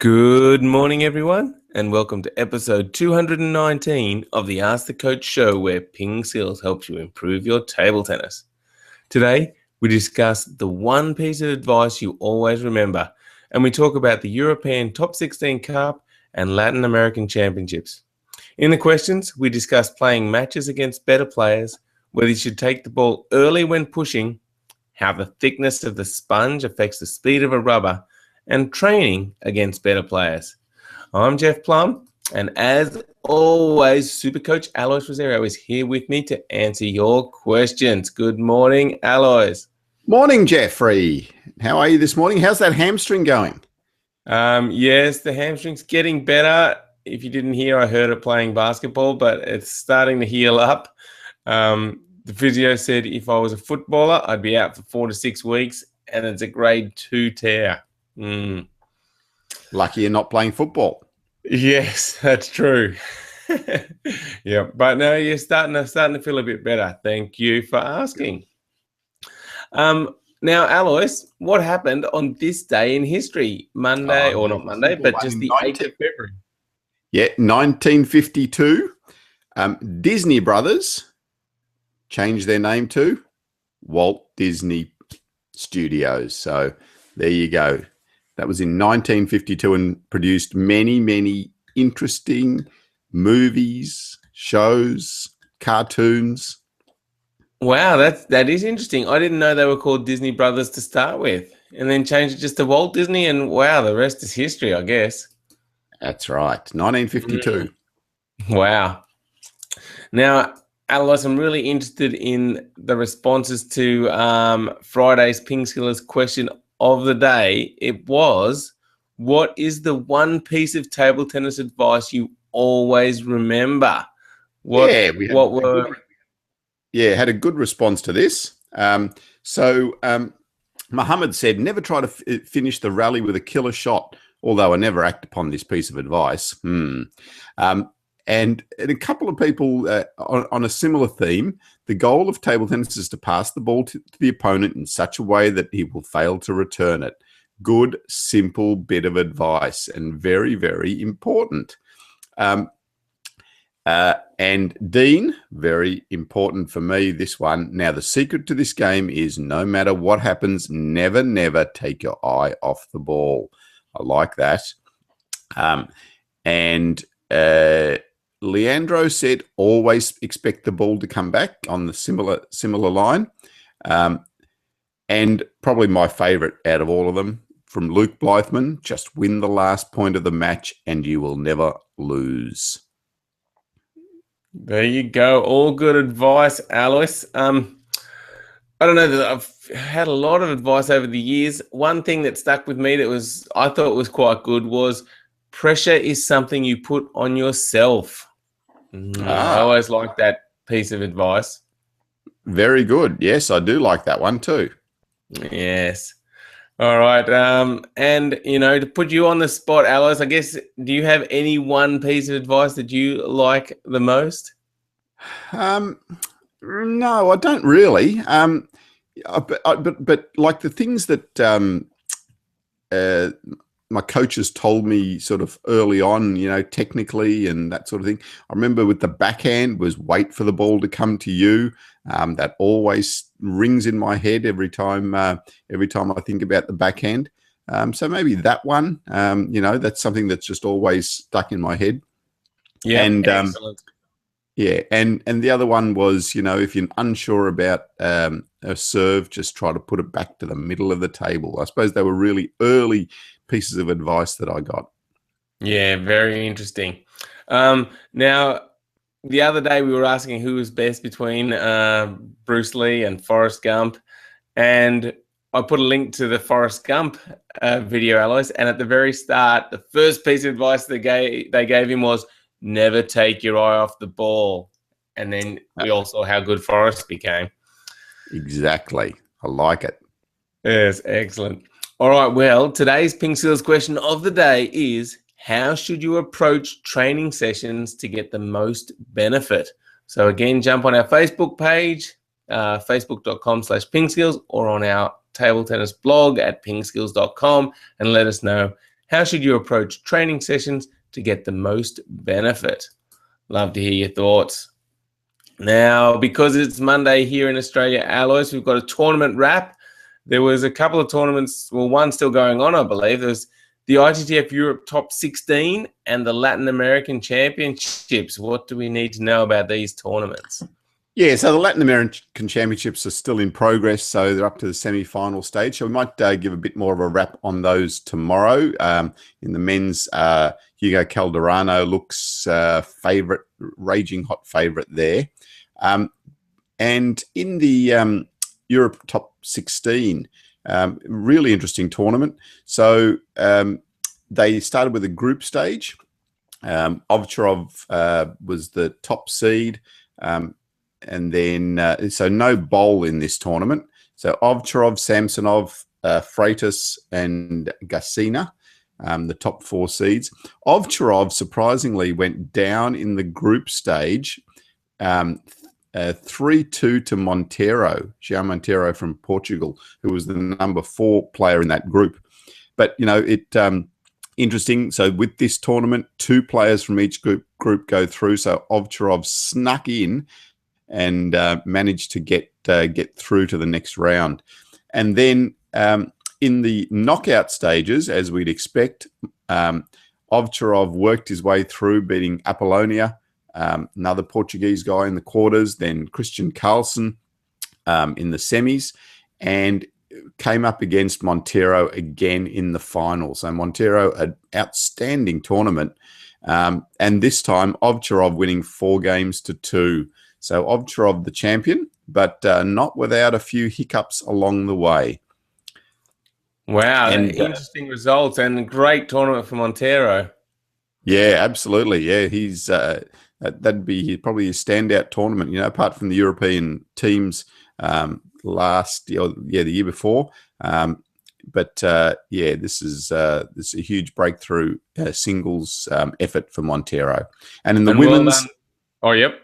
Good morning, everyone, and welcome to episode 219 of the Ask the Coach show, where PingSkills helps you improve your table tennis. Today, we discuss the one piece of advice you always remember, and we talk about the European Top 16 Cup and Latin American Championships. In the questions, we discuss playing matches against better players, whether you should take the ball early when pushing, how the thickness of the sponge affects the speed of a rubber, and training against better players. I'm Jeff Plum, and as always, Super Coach Alois Rosario is here with me to answer your questions. Good morning, Alois. Morning, Jeffrey. How are you this morning? How's that hamstring going? Yes, the hamstring's getting better. If you didn't hear, I heard it playing basketball, but it's starting to heal up. The physio said if I was a footballer, I'd be out for 4 to 6 weeks, and it's a grade 2 tear. Lucky you're not playing football. Yes, that's true. Yeah, but no, you're starting to feel a bit better. Thank you for asking. Now, Alois, what happened on this day in history? Monday, or not Monday, but just the 8th of February. Yeah, 1952. Disney Brothers changed their name to Walt Disney Studios. So there you go. That was in 1952 and produced many, many interesting movies, shows, cartoons. Wow, that is interesting. I didn't know they were called Disney Brothers to start with, and then changed it just to Walt Disney, and wow, the rest is history, I guess. That's right, 1952. Wow. Now, Alois, I'm really interested in the responses to Friday's PingSkills question of the day. It was, what is the one piece of table tennis advice you always remember? Had a good response to this. Muhammad said, never try to finish the rally with a killer shot, although I never act upon this piece of advice. And a couple of people on a similar theme, the goal of table tennis is to pass the ball to the opponent in such a way that he will fail to return it. Good, simple bit of advice, and very, very important. And Dean, very important for me, this one. Now, the secret to this game is no matter what happens, never, never take your eye off the ball. I like that. Leandro said, always expect the ball to come back, on the similar line. And probably my favorite out of all of them, from Luke Blythman, just win the last point of the match and you will never lose. There you go. All good advice, Alois. I don't know that I've had a lot of advice over the years. One thing that stuck with me that I thought was quite good was pressure is something you put on yourself. I always like that piece of advice. Very good. Yes, I do like that one too. Yes. All right. And, to put you on the spot, Alois, I guess, do you have any one piece of advice that you like the most? No, I don't really. But like the things that my coaches told me sort of early on, technically and that sort of thing. I remember with the backhand was wait for the ball to come to you. That always rings in my head every time I think about the backhand. So maybe that one, that's something that's just always stuck in my head. Yeah, and excellent. And the other one was, if you're unsure about a serve, just try to put it back to the middle of the table. I suppose they were really early pieces of advice that I got. Yeah, very interesting. Now, the other day we were asking who was best between Bruce Lee and Forrest Gump, and I put a link to the Forrest Gump video, Alois, and at the very start, the first piece of advice they gave him was never take your eye off the ball. And then we all saw how good Forrest became. Exactly. I like it. Yes, excellent. All right, well, today's PingSkills question of the day is, how should you approach training sessions to get the most benefit? So again, jump on our Facebook page, facebook.com/PingSkills, or on our table tennis blog at pingskills.com, and let us know How should you approach training sessions to get the most benefit? Love to hear your thoughts. Now, because it's Monday here in Australia, Alois, we've got a tournament wrap. There was a couple of tournaments, well, one still going on, I believe. There's the ITTF Europe Top 16 and the Latin American Championships. What do we need to know about these tournaments? Yeah, so the Latin American Championships are still in progress, so they're up to the semi-final stage. So we might give a bit more of a wrap on those tomorrow. In the men's, Hugo Calderano looks favourite, raging hot favourite there. And in the Europe Top 16, really interesting tournament. So they started with a group stage. Ovcharov was the top seed. And then, so no bowl in this tournament. So Ovcharov, Samsonov, Freitas, and Gassina, the top 4 seeds. Ovcharov surprisingly went down in the group stage, 3-2 to Monteiro, João Monteiro from Portugal, who was the number 4 player in that group. But, you know, interesting. So with this tournament, 2 players from each group go through. So Ovcharov snuck in and managed to get through to the next round. And then in the knockout stages, as we'd expect, Ovcharov worked his way through, beating Apollonia, another Portuguese guy in the quarters, then Christian Carlsen in the semis, and came up against Monteiro again in the final. So Monteiro, an outstanding tournament. And this time, Ovcharov winning 4 games to 2. So Ovcharov the champion, but not without a few hiccups along the way. Wow, and interesting results and a great tournament for Monteiro. Yeah, absolutely. Yeah, he's that'd be probably his standout tournament. You know, apart from the European teams the year before. But yeah, this is a huge breakthrough singles effort for Monteiro. And in the women's, oh yep.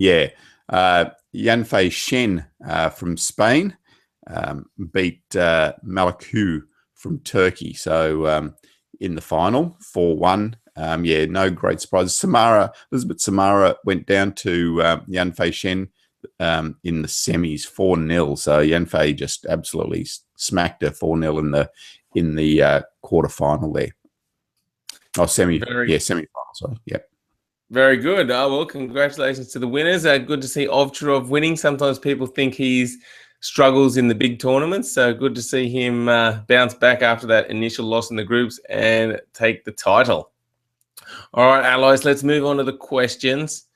Yeah, Yanfei Shen from Spain beat Malakou from Turkey. So in the final, 4-1. Yeah, no great surprises. Elizabeth Samara went down to Yanfei Shen in the semis, 4-0. So Yanfei just absolutely smacked her 4-0 in the quarterfinal there. Oh, semi-final. Sorry, yeah. Very good. Well, congratulations to the winners. Good to see Ovcharov winning. Sometimes people think he's struggles in the big tournaments, so good to see him bounce back after that initial loss in the groups and take the title. All right, Alois, let's move on to the questions.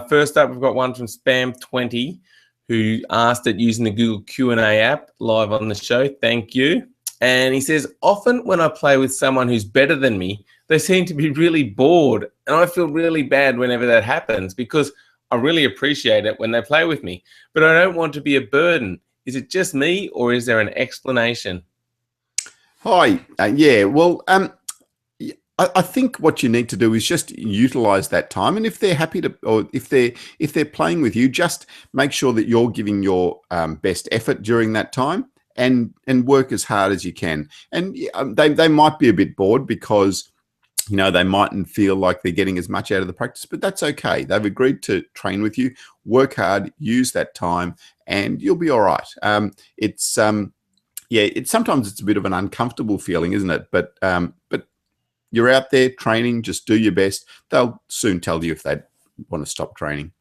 First up, we've got one from Spam20, who asked it using the Google Q&A app live on the show. Thank you. And he says, often when I play with someone who's better than me, they seem to be really bored. And I feel really bad whenever that happens because I really appreciate it when they play with me. But I don't want to be a burden. Is it just me or is there an explanation? Hi. Yeah, well, I think what you need to do is just utilize that time. And if they're happy to, or if they're playing with you, just make sure that you're giving your best effort during that time and work as hard as you can. And they might be a bit bored because, you know, they mightn't feel like they're getting as much out of the practice, but that's okay. They've agreed to train with you, work hard, use that time, and you'll be all right. Yeah, sometimes it's a bit of an uncomfortable feeling, isn't it? But you're out there training, just do your best. They'll soon tell you if they want to stop training.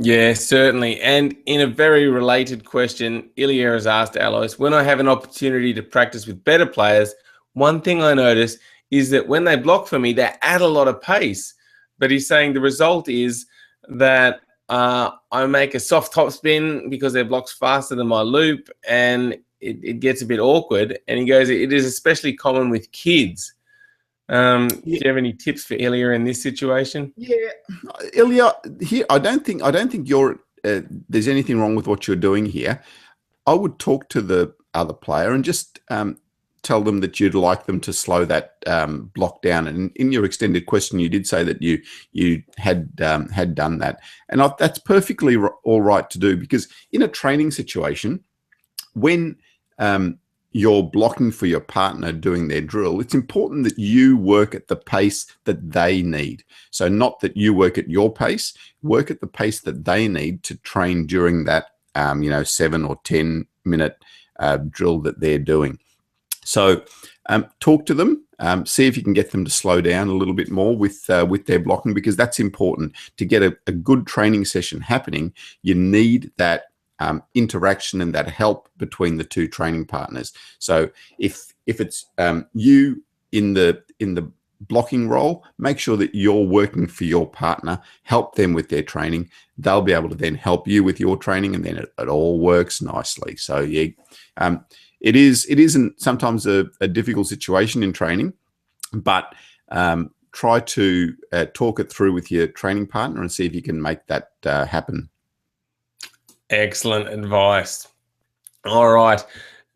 Yeah, certainly. And in a very related question, Ilya has asked Alois, when I have an opportunity to practice with better players, one thing I notice is that when they block for me, they add a lot of pace. But he's saying the result is that I make a soft top spin because their block's faster than my loop, and it gets a bit awkward. And he goes, it is especially common with kids. Do you have any tips for Ilya in this situation? Yeah, Ilya, here I don't think you're there's anything wrong with what you're doing here. I would talk to the other player and just tell them that you'd like them to slow that block down. And in your extended question, you did say that you had done that, and that's perfectly all right to do, because in a training situation, when you're blocking for your partner doing their drill, it's important that you work at the pace that they need. So not that you work at your pace, work at the pace that they need to train during that, 7 or 10 minute drill that they're doing. So talk to them, see if you can get them to slow down a little bit more with their blocking, because that's important. To get a good training session happening, you need that interaction and that help between the two training partners. So if it's you in the blocking role, make sure that you're working for your partner, help them with their training. They'll be able to then help you with your training, and then it all works nicely. So yeah, it isn't sometimes a difficult situation in training, but try to talk it through with your training partner and see if you can make that happen. Excellent advice. All right.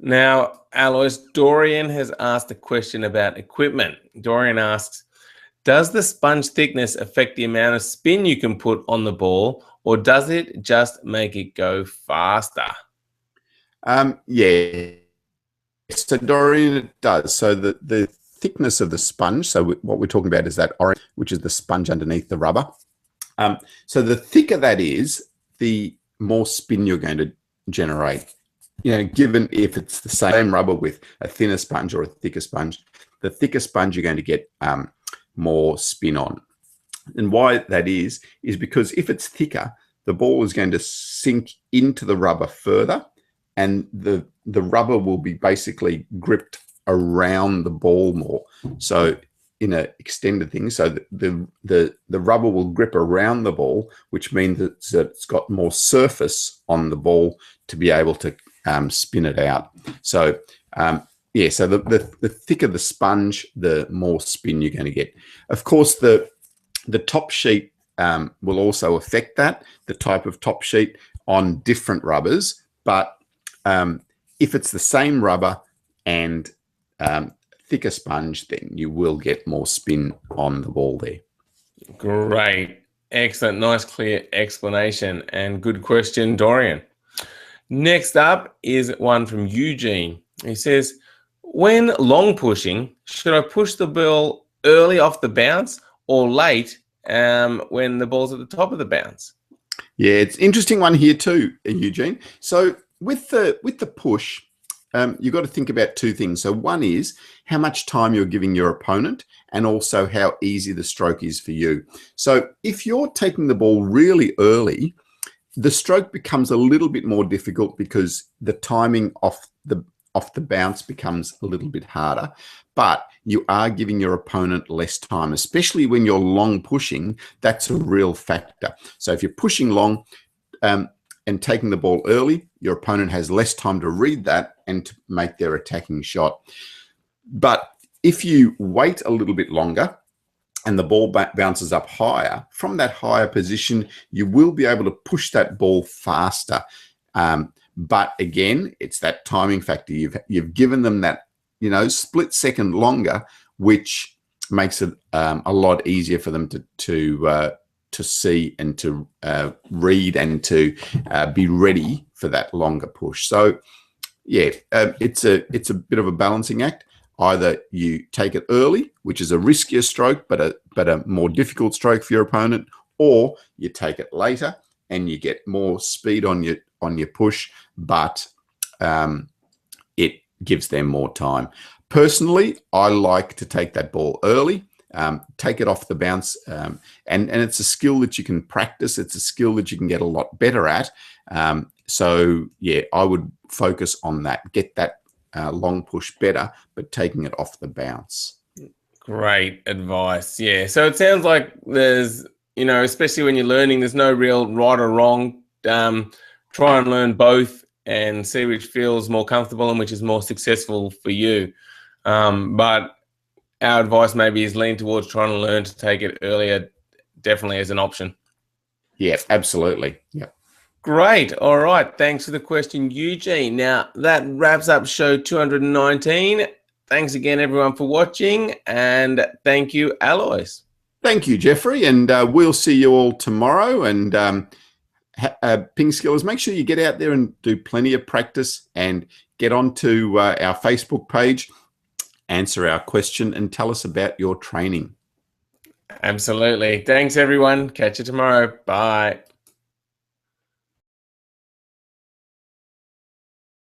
Now, Alois, Dorian has asked a question about equipment. Dorian asks, does the sponge thickness affect the amount of spin you can put on the ball, or does it just make it go faster? Yeah. So Dorian, it does. So the thickness of the sponge, so what we're talking about is that orange, which is the sponge underneath the rubber. So the thicker that is, the more spin you're going to generate. Given if it's the same rubber with a thinner sponge or a thicker sponge, the thicker sponge you're going to get more spin on. And why that is because if it's thicker, the ball is going to sink into the rubber further, and the rubber will be basically gripped around the ball more. So in an extended thing, so the rubber will grip around the ball, which means that it's got more surface on the ball to be able to spin it out. So yeah, so the thicker the sponge, the more spin you're going to get. Of course, the top sheet will also affect that, the type of top sheet on different rubbers. But if it's the same rubber and thicker sponge, then you will get more spin on the ball there. Great. Excellent. Nice, clear explanation, and good question, Dorian. Next up is one from Eugene. He says, when long pushing, should I push the ball early off the bounce or late when the ball's at the top of the bounce? Yeah, it's an interesting one here too, Eugene. So with the push, you've got to think about two things. So one is how much time you're giving your opponent, and also how easy the stroke is for you. So if you're taking the ball really early, the stroke becomes a little bit more difficult because the timing off the bounce becomes a little bit harder. But you are giving your opponent less time, especially when you're long pushing. That's a real factor. So if you're pushing long and taking the ball early, your opponent has less time to read that and to make their attacking shot. But if you wait a little bit longer and the ball bounces up higher, from that higher position, you will be able to push that ball faster. But again, it's that timing factor. You've given them that, split second longer, which makes it a lot easier for them to see and to read and to be ready for that longer push. So yeah, it's a bit of a balancing act. Either you take it early, which is a riskier stroke, but a more difficult stroke for your opponent, or you take it later and you get more speed on your push, but it gives them more time. Personally, I like to take that ball early, take it off the bounce, and it's a skill that you can practice. It's a skill that you can get a lot better at. So yeah, I would focus on that. Get that long push better, but taking it off the bounce. Great advice. Yeah. So it sounds like there's, especially when you're learning, there's no real right or wrong. Try and learn both and see which feels more comfortable and which is more successful for you. But our advice maybe is lean towards trying to learn to take it earlier, definitely as an option. Yeah, absolutely. Yeah. Great. All right. Thanks for the question, Eugene. Now, that wraps up show 219. Thanks again, everyone, for watching. And thank you, Alois. Thank you, Jeffrey. And we'll see you all tomorrow. And PingSkills, make sure you get out there and do plenty of practice and get onto our Facebook page, answer our question, and tell us about your training. Absolutely. Thanks, everyone. Catch you tomorrow. Bye.